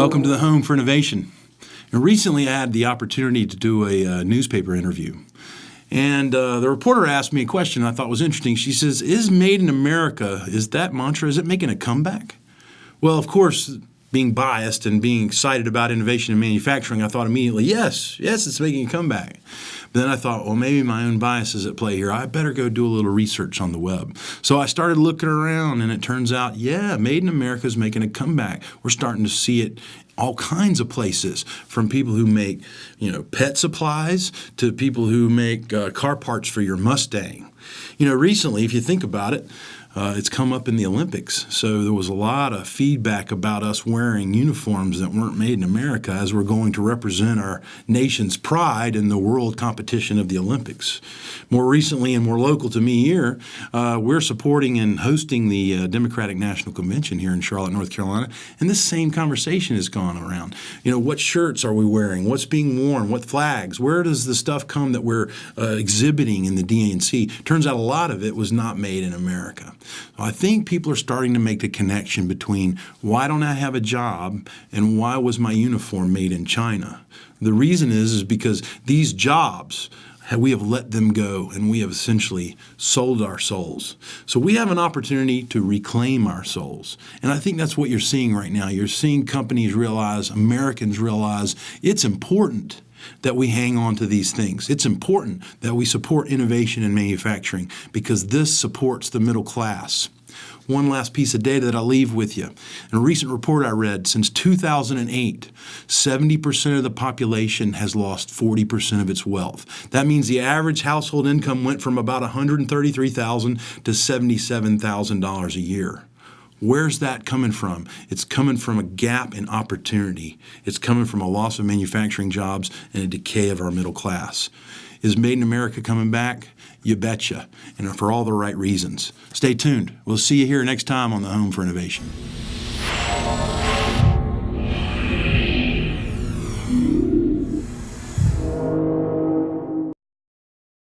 Welcome to the Home for Innovation. And recently I had the opportunity to do a newspaper interview. And the reporter asked me a question I thought was interesting. She says, is Made in America, is that mantra, is it making a comeback? Well, of course, being biased and being excited about innovation in manufacturing, I thought immediately, yes, it's making a comeback. But then I thought, well, maybe my own bias is at play here. I better go do a little research on the web. So I started looking around, and it turns out, yeah, Made in America is making a comeback. We're starting to see it all kinds of places, from people who make, pet supplies to people who make car parts for your Mustang. Recently, if you think about it, it's come up in the Olympics. So there was a lot of feedback about us wearing uniforms that weren't made in America as we're going to represent our nation's pride in the world competition of the Olympics. More recently and more local to me here, we're supporting and hosting the Democratic National Convention here in Charlotte, North Carolina, and this same conversation has gone around. What shirts are we wearing? What's being worn? What flags? Where does the stuff come that we're exhibiting in the DNC? Turns out a lot of it was not made in America. I think people are starting to make the connection between why don't I have a job and why was my uniform made in China? The reason is because these jobs, we have let them go and we have essentially sold our souls. So we have an opportunity to reclaim our souls. And I think that's what you're seeing right now. You're seeing companies realize, Americans realize it's important that we hang on to these things. It's important that we support innovation in manufacturing because this supports the middle class. One last piece of data that I'll leave with you. In a recent report I read, since 2008, 70% of the population has lost 40% of its wealth. That means the average household income went from about $133,000 to $77,000 a year. Where's that coming from? It's coming from a gap in opportunity. It's coming from a loss of manufacturing jobs and a decay of our middle class. Is Made in America coming back? You betcha, and for all the right reasons. Stay tuned. We'll see you here next time on the Home for Innovation.